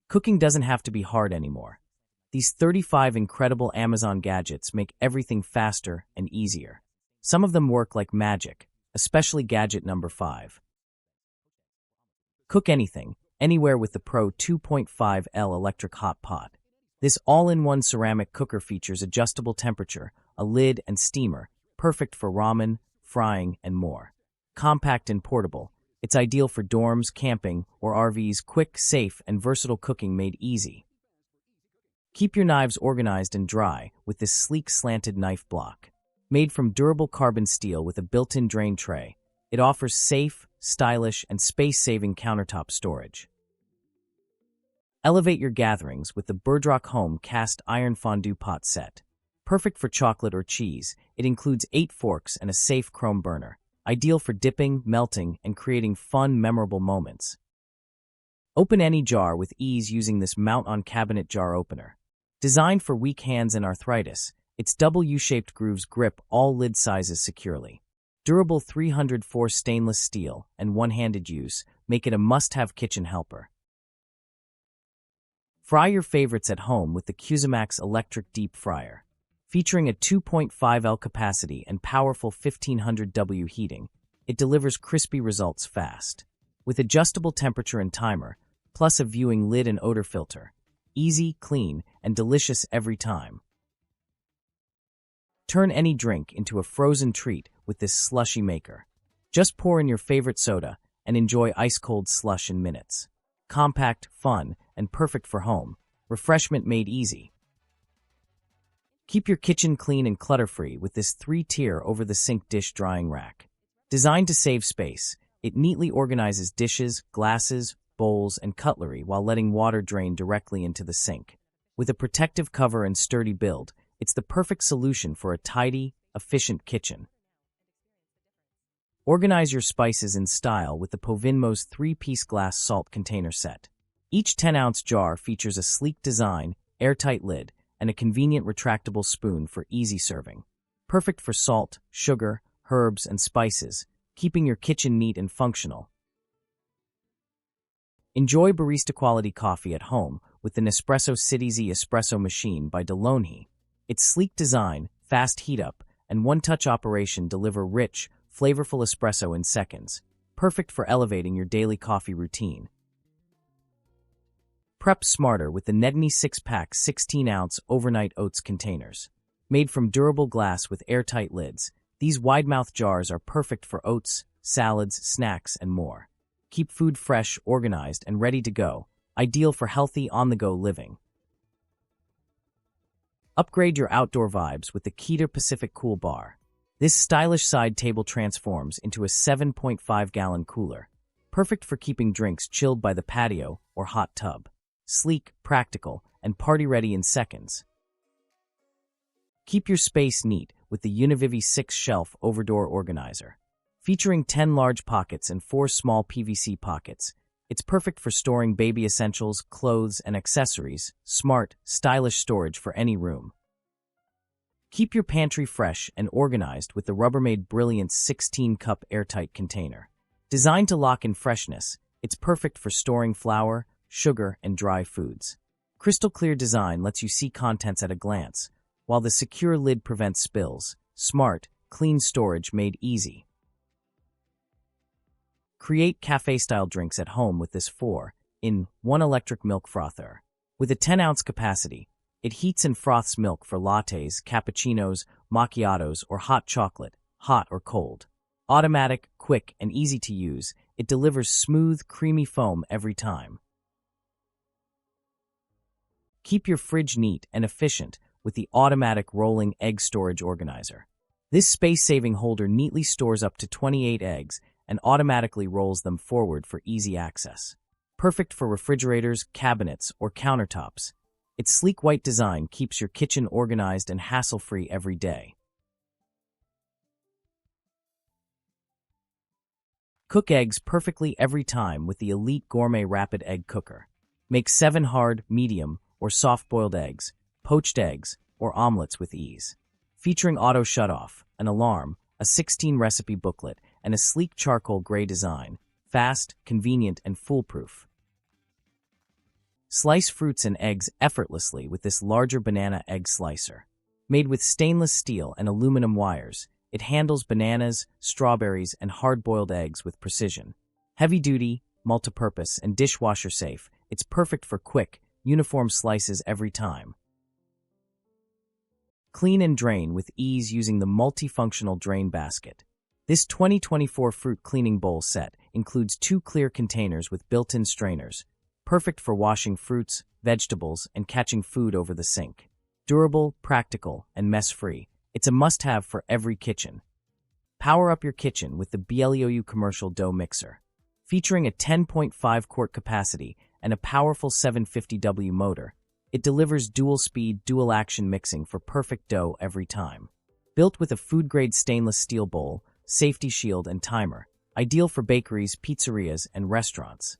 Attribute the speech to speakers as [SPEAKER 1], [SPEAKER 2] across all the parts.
[SPEAKER 1] Cooking doesn't have to be hard anymore. These 35 incredible Amazon gadgets make everything faster and easier. Some of them work like magic, especially gadget number 5. Cook anything, anywhere with the Pro 2.5L electric hot pot. This all-in-one ceramic cooker features adjustable temperature, a lid, and steamer, perfect for ramen, frying, and more. Compact and portable, it's ideal for dorms, camping, or RVs. Quick, safe, and versatile cooking made easy. Keep your knives organized and dry with this sleek slanted knife block. Made from durable carbon steel with a built-in drain tray, it offers safe, stylish, and space-saving countertop storage. Elevate your gatherings with the Birdrock Home cast iron fondue pot set. Perfect for chocolate or cheese, it includes 8 forks and a safe chrome burner, ideal for dipping, melting, and creating fun, memorable moments. Open any jar with ease using this mount-on cabinet jar opener. Designed for weak hands and arthritis, its double U-shaped grooves grip all lid sizes securely. Durable 304 stainless steel and one-handed use make it a must-have kitchen helper. Fry your favorites at home with the Cuisinart electric deep fryer. Featuring a 2.5L capacity and powerful 1500W heating, it delivers crispy results fast. With adjustable temperature and timer, plus a viewing lid and odor filter. Easy, clean, and delicious every time. Turn any drink into a frozen treat with this slushy maker. Just pour in your favorite soda and enjoy ice-cold slush in minutes. Compact, fun, and perfect for home. Refreshment made easy. Keep your kitchen clean and clutter-free with this 3-tier over-the-sink dish drying rack. Designed to save space, it neatly organizes dishes, glasses, bowls, and cutlery while letting water drain directly into the sink. With a protective cover and sturdy build, it's the perfect solution for a tidy, efficient kitchen. Organize your spices in style with the Povinmo's 3-piece glass salt container set. Each 10-ounce jar features a sleek design, airtight lid, and a convenient retractable spoon for easy serving. Perfect for salt, sugar, herbs, and spices, keeping your kitchen neat and functional. Enjoy barista-quality coffee at home with the Nespresso Citizen espresso machine by Delonghi. Its sleek design, fast heat-up, and one-touch operation deliver rich, flavorful espresso in seconds, perfect for elevating your daily coffee routine. Prep smarter with the Nedney 6-pack 16-ounce overnight oats containers. Made from durable glass with airtight lids, these wide-mouth jars are perfect for oats, salads, snacks, and more. Keep food fresh, organized, and ready to go, ideal for healthy, on-the-go living. Upgrade your outdoor vibes with the Keter Pacific Cool Bar. This stylish side table transforms into a 7.5-gallon cooler, perfect for keeping drinks chilled by the patio or hot tub. Sleek, practical, and party-ready in seconds. Keep your space neat with the Univivi 6-shelf overdoor organizer. Featuring 10 large pockets and 4 small PVC pockets, it's perfect for storing baby essentials, clothes, and accessories. Smart, stylish storage for any room. Keep your pantry fresh and organized with the Rubbermaid Brilliance 16-cup airtight container. Designed to lock in freshness, it's perfect for storing flour, sugar, and dry foods. Crystal clear design lets you see contents at a glance, while the secure lid prevents spills. Smart, clean storage made easy. Create cafe-style drinks at home with this 4-in-1 electric milk frother. With a 10-ounce capacity, it heats and froths milk for lattes, cappuccinos, macchiatos, or hot chocolate, hot or cold. Automatic, quick, and easy to use, it delivers smooth, creamy foam every time. Keep your fridge neat and efficient with the automatic rolling egg storage organizer. This space-saving holder neatly stores up to 28 eggs and automatically rolls them forward for easy access. Perfect for refrigerators, cabinets, or countertops. Its sleek white design keeps your kitchen organized and hassle-free every day. Cook eggs perfectly every time with the Elite Gourmet Rapid Egg Cooker. Make 7 hard, medium, or soft-boiled eggs, poached eggs, or omelets with ease. Featuring auto shutoff, an alarm, a 16-recipe booklet, and a sleek charcoal gray design. Fast, convenient, and foolproof. Slice fruits and eggs effortlessly with this larger banana egg slicer. Made with stainless steel and aluminum wires, it handles bananas, strawberries, and hard-boiled eggs with precision. Heavy-duty, multipurpose, and dishwasher-safe, it's perfect for quick, uniform slices every time. Clean and drain with ease using the multifunctional drain basket. This 2024 fruit cleaning bowl set includes 2 clear containers with built-in strainers, perfect for washing fruits, vegetables, and catching food over the sink. Durable, practical, and mess-free, it's a must-have for every kitchen. Power up your kitchen with the BLEOU Commercial Dough Mixer. Featuring a 10.5-quart capacity and a powerful 750W motor, it delivers dual-speed, dual-action mixing for perfect dough every time. Built with a food-grade stainless steel bowl, safety shield, and timer, ideal for bakeries, pizzerias, and restaurants.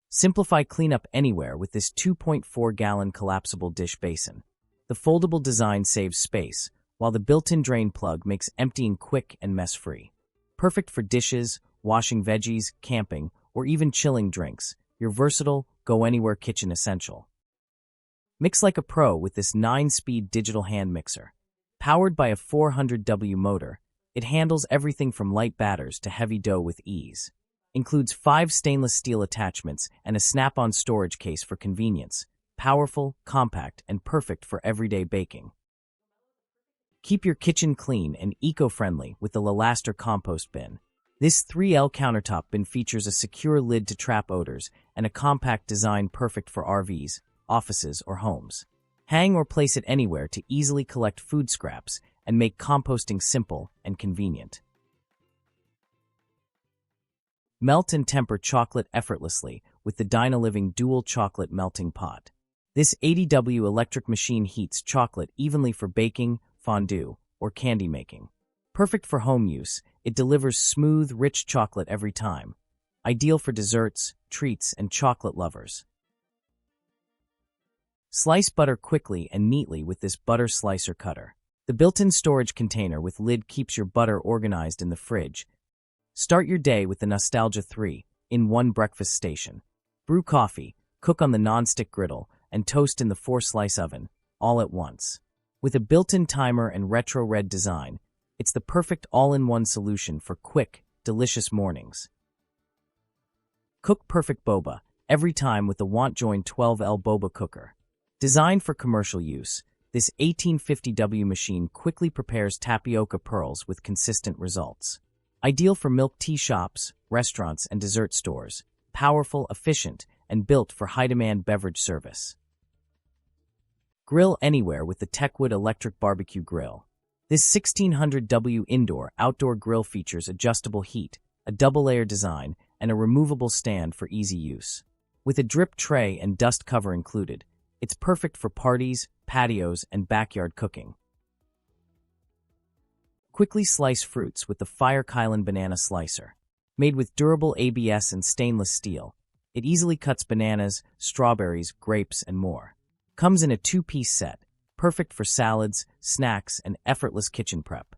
[SPEAKER 1] Simplify cleanup anywhere with this 2.4-gallon collapsible dish basin. The foldable design saves space, while the built-in drain plug makes emptying quick and mess-free. Perfect for dishes, washing veggies, camping, or even chilling drinks, your versatile, go-anywhere kitchen essential. Mix like a pro with this 9-speed digital hand mixer. Powered by a 400W motor, it handles everything from light batters to heavy dough with ease. Includes 5 stainless steel attachments and a snap-on storage case for convenience. Powerful, compact, and perfect for everyday baking. Keep your kitchen clean and eco-friendly with the Lalaster compost bin. This 3L countertop bin features a secure lid to trap odors and a compact design perfect for RVs, offices, or homes. Hang or place it anywhere to easily collect food scraps and make composting simple and convenient. Melt and temper chocolate effortlessly with the Dynaliving Dual Chocolate Melting Pot. This 80W electric machine heats chocolate evenly for baking, fondue, or candy making. Perfect for home use, it delivers smooth, rich chocolate every time. Ideal for desserts, treats, and chocolate lovers. Slice butter quickly and neatly with this butter slicer cutter. The built-in storage container with lid keeps your butter organized in the fridge. Start your day with the Nostalgia 3-in-1 breakfast station. Brew coffee, cook on the non-stick griddle, and toast in the 4-slice oven, all at once. With a built-in timer and retro red design, it's the perfect all-in-one solution for quick, delicious mornings. Cook perfect boba every time with the WantJoin 12L boba cooker. Designed for commercial use, this 1850W machine quickly prepares tapioca pearls with consistent results. Ideal for milk tea shops, restaurants, and dessert stores. Powerful, efficient, and built for high-demand beverage service. Grill anywhere with the Techwood electric barbecue grill. This 1600W indoor-outdoor grill features adjustable heat, a double-layer design, and a removable stand for easy use. With a drip tray and dust cover included, it's perfect for parties, patios, and backyard cooking. Quickly slice fruits with the Fire Kylan banana slicer. Made with durable ABS and stainless steel, it easily cuts bananas, strawberries, grapes, and more. Comes in a 2-piece set, perfect for salads, snacks, and effortless kitchen prep.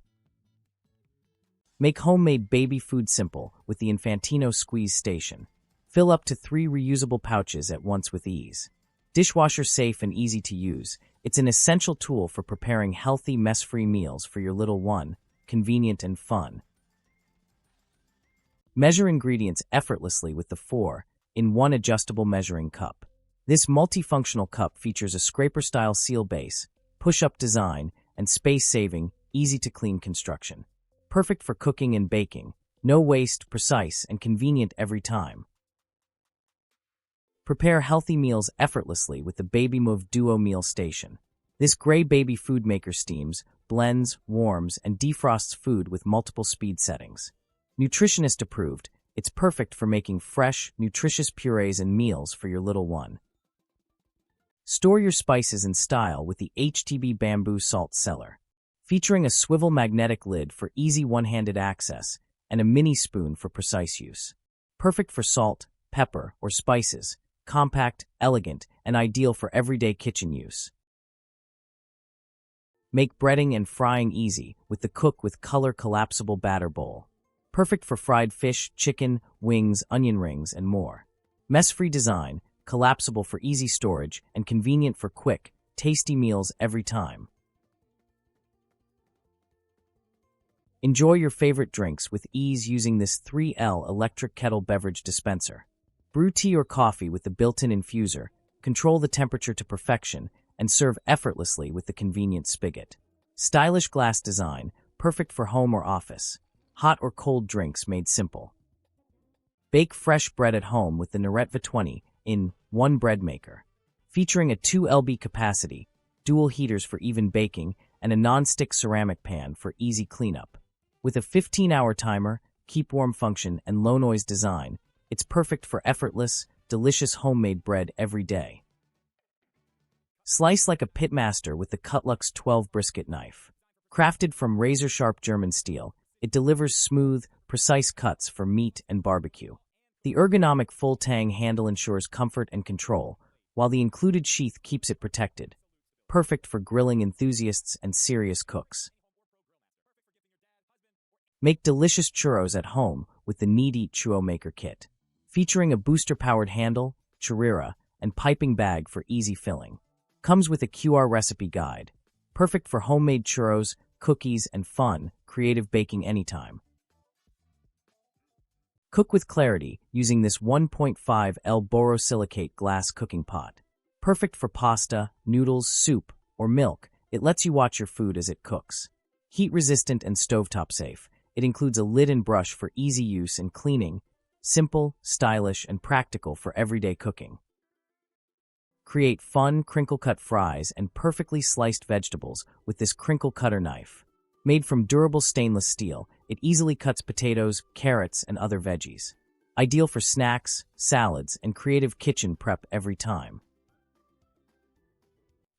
[SPEAKER 1] Make homemade baby food simple with the Infantino Squeeze Station. Fill up to 3 reusable pouches at once with ease. Dishwasher safe and easy to use, it's an essential tool for preparing healthy, mess-free meals for your little one, convenient and fun. Measure ingredients effortlessly with the 4-in-1 adjustable measuring cup. This multifunctional cup features a scraper-style seal base, push-up design, and space-saving, easy-to-clean construction. Perfect for cooking and baking. No waste, precise, and convenient every time. Prepare healthy meals effortlessly with the Baby Move Duo Meal Station. This gray baby food maker steams, blends, warms, and defrosts food with multiple speed settings. Nutritionist approved, it's perfect for making fresh, nutritious purees and meals for your little one. Store your spices in style with the HTB Bamboo Salt Cellar. Featuring a swivel magnetic lid for easy one-handed access and a mini spoon for precise use. Perfect for salt, pepper, or spices. Compact, elegant, and ideal for everyday kitchen use. Make breading and frying easy with the Cook with Color collapsible batter bowl. Perfect for fried fish, chicken, wings, onion rings, and more. Mess-free design, collapsible for easy storage, and convenient for quick, tasty meals every time. Enjoy your favorite drinks with ease using this 3L electric kettle beverage dispenser. Brew tea or coffee with the built-in infuser, control the temperature to perfection, and serve effortlessly with the convenient spigot. Stylish glass design, perfect for home or office. Hot or cold drinks made simple. Bake fresh bread at home with the Naretva 20 in one bread maker. Featuring a 2 lb capacity, dual heaters for even baking, and a non-stick ceramic pan for easy cleanup. With a 15-hour timer, keep warm function, and low-noise design, it's perfect for effortless, delicious homemade bread every day. Slice like a pitmaster with the Cutlux 12 brisket knife. Crafted from razor-sharp German steel, it delivers smooth, precise cuts for meat and barbecue. The ergonomic full-tang handle ensures comfort and control, while the included sheath keeps it protected. Perfect for grilling enthusiasts and serious cooks. Make delicious churros at home with the Need Eat Churro Maker Kit. Featuring a booster-powered handle, churrera, and piping bag for easy filling. Comes with a QR recipe guide. Perfect for homemade churros, cookies, and fun, creative baking anytime. Cook with clarity using this 1.5L borosilicate glass cooking pot. Perfect for pasta, noodles, soup, or milk. It lets you watch your food as it cooks. Heat-resistant and stovetop safe. It includes a lid and brush for easy use and cleaning. Simple, stylish, and practical for everyday cooking. Create fun, crinkle-cut fries and perfectly sliced vegetables with this crinkle cutter knife. Made from durable stainless steel, it easily cuts potatoes, carrots, and other veggies. Ideal for snacks, salads, and creative kitchen prep every time.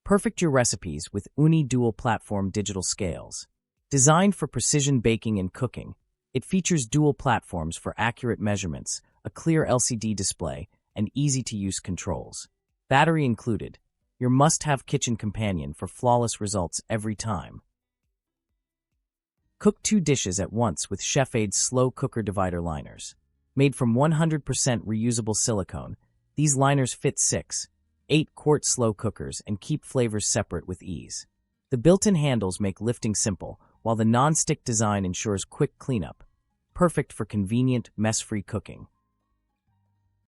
[SPEAKER 1] Perfect your recipes with Uni dual-platform digital scales. Designed for precision baking and cooking, it features dual platforms for accurate measurements, a clear LCD display, and easy-to-use controls. Battery included, your must-have kitchen companion for flawless results every time. Cook 2 dishes at once with Chef-Aid's slow cooker divider liners. Made from 100% reusable silicone, these liners fit 6, 8-quart slow cookers and keep flavors separate with ease. The built-in handles make lifting simple, while the non-stick design ensures quick cleanup. Perfect for convenient, mess-free cooking.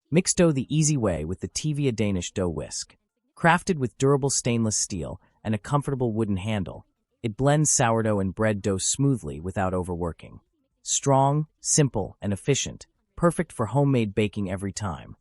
[SPEAKER 1] Mix dough the easy way with the Tivia Danish dough whisk. Crafted with durable stainless steel and a comfortable wooden handle, it blends sourdough and bread dough smoothly without overworking. Strong, simple, and efficient, perfect for homemade baking every time.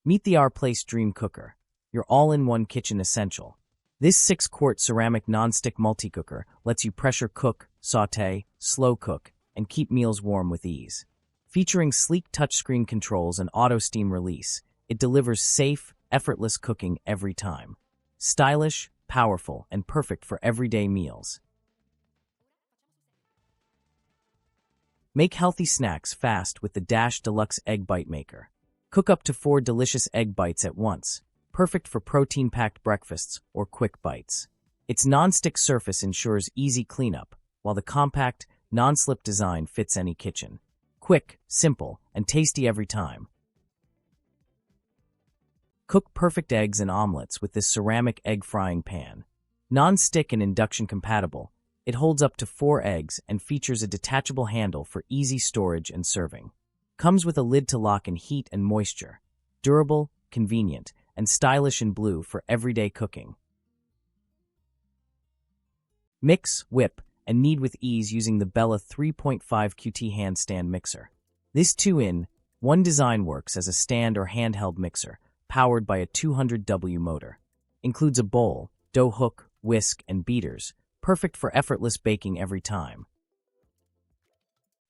[SPEAKER 1] Meet the Our Place Dream Cooker, your all-in-one kitchen essential. This 6-quart ceramic non-stick multi-cooker lets you pressure cook, sauté, slow cook, and keep meals warm with ease. Featuring sleek touchscreen controls and auto steam release, it delivers safe, effortless cooking every time. Stylish, powerful, and perfect for everyday meals. Make healthy snacks fast with the Dash Deluxe Egg Bite Maker. Cook up to 4 delicious egg bites at once. Perfect for protein-packed breakfasts or quick bites. Its non-stick surface ensures easy cleanup, while the compact, non-slip design fits any kitchen. Quick, simple, and tasty every time. Cook perfect eggs and omelets with this ceramic egg frying pan. Non-stick and induction compatible, it holds up to 4 eggs and features a detachable handle for easy storage and serving. Comes with a lid to lock in heat and moisture. Durable, convenient, and stylish in blue for everyday cooking. Mix, whip, and knead with ease using the Bella 3.5 QT handstand mixer. This 2-in-1 design works as a stand or handheld mixer, powered by a 200W motor. Includes a bowl, dough hook, whisk, and beaters, perfect for effortless baking every time.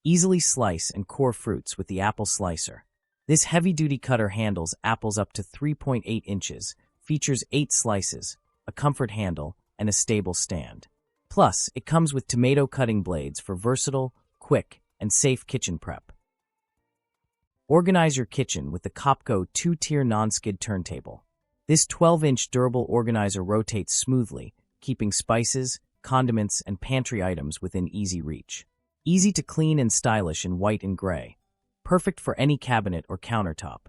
[SPEAKER 1] Easily slice and core fruits with the apple slicer. This heavy-duty cutter handles apples up to 3.8 inches, features 8 slices, a comfort handle, and a stable stand. Plus, it comes with tomato cutting blades for versatile, quick, and safe kitchen prep. Organize your kitchen with the Copco 2-tier non-skid turntable. This 12-inch durable organizer rotates smoothly, keeping spices, condiments, and pantry items within easy reach. Easy to clean and stylish in white and gray. Perfect for any cabinet or countertop.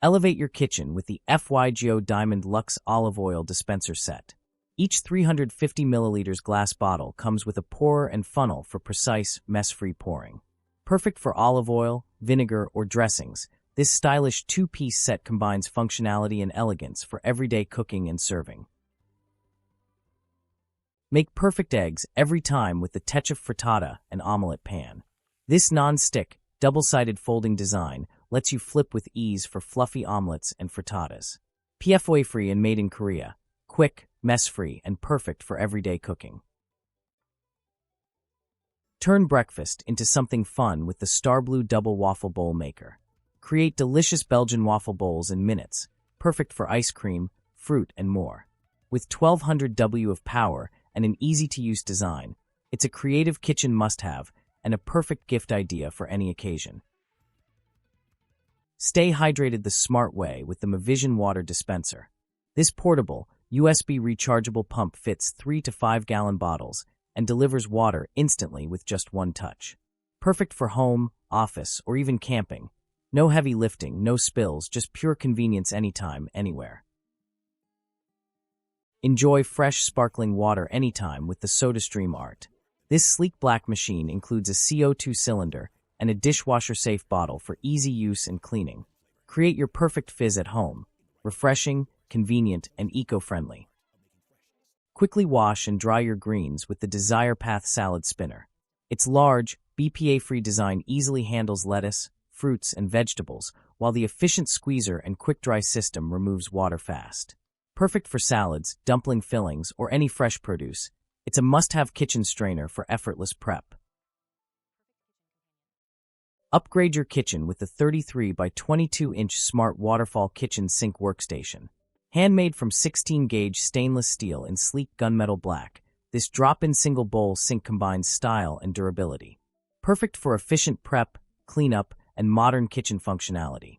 [SPEAKER 1] Elevate your kitchen with the FYGO Diamond Luxe Olive Oil Dispenser Set. Each 350 milliliters glass bottle comes with a pourer and funnel for precise, mess-free pouring. Perfect for olive oil, vinegar, or dressings, this stylish two-piece set combines functionality and elegance for everyday cooking and serving. Make perfect eggs every time with the Techa frittata and omelette pan. This non-stick, double-sided folding design lets you flip with ease for fluffy omelets and frittatas. PFOA-free and made in Korea. Quick, mess-free, and perfect for everyday cooking. Turn breakfast into something fun with the Starblue Double Waffle Bowl Maker. Create delicious Belgian waffle bowls in minutes, perfect for ice cream, fruit, and more. With 1200 W of power and an easy-to-use design, it's a creative kitchen must-have and a perfect gift idea for any occasion. Stay hydrated the smart way with the Mavision Water Dispenser. This portable, USB rechargeable pump fits 3 to 5 gallon bottles and delivers water instantly with just one touch. Perfect for home, office, or even camping. No heavy lifting, no spills, just pure convenience anytime, anywhere. Enjoy fresh, sparkling water anytime with the SodaStream Art. This sleek black machine includes a CO2 cylinder and a dishwasher-safe bottle for easy use and cleaning. Create your perfect fizz at home. Refreshing, convenient, and eco-friendly. Quickly wash and dry your greens with the Desire Path Salad Spinner. Its large, BPA-free design easily handles lettuce, fruits, and vegetables, while the efficient squeezer and quick-dry system removes water fast. Perfect for salads, dumpling fillings, or any fresh produce, it's a must-have kitchen strainer for effortless prep. Upgrade your kitchen with the 33 by 22-inch Smart Waterfall Kitchen Sink Workstation. Handmade from 16-gauge stainless steel in sleek gunmetal black, this drop-in single-bowl sink combines style and durability. Perfect for efficient prep, cleanup, and modern kitchen functionality.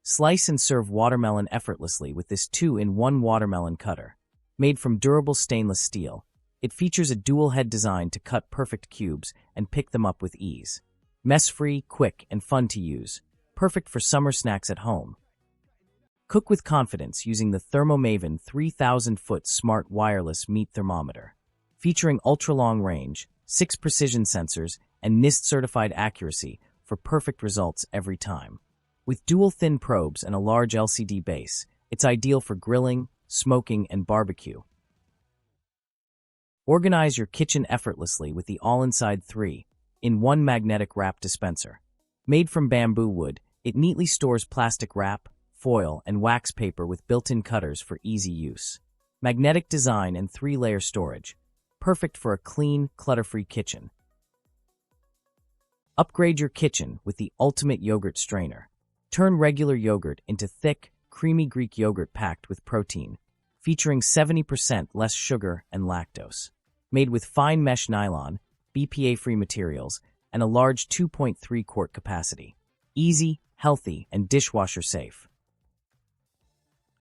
[SPEAKER 1] Slice and serve watermelon effortlessly with this 2-in-1 watermelon cutter. Made from durable stainless steel, it features a dual-head design to cut perfect cubes and pick them up with ease. Mess-free, quick, and fun to use. Perfect for summer snacks at home. Cook with confidence using the ThermoMaven 3000-foot smart wireless meat thermometer. Featuring ultra-long range, 6 precision sensors, and NIST-certified accuracy for perfect results every time. With dual thin probes and a large LCD base, it's ideal for grilling, smoking, and barbecue. Organize your kitchen effortlessly with the all-inside 3-in-1 magnetic wrap dispenser. Made from bamboo wood, it neatly stores plastic wrap, foil, and wax paper with built-in cutters for easy use. Magnetic design and 3-layer storage. Perfect for a clean, clutter-free kitchen. Upgrade your kitchen with the ultimate yogurt strainer. Turn regular yogurt into thick, creamy Greek yogurt packed with protein, featuring 70% less sugar and lactose. Made with fine mesh nylon, BPA-free materials, and a large 2.3-quart capacity. Easy, healthy, and dishwasher safe.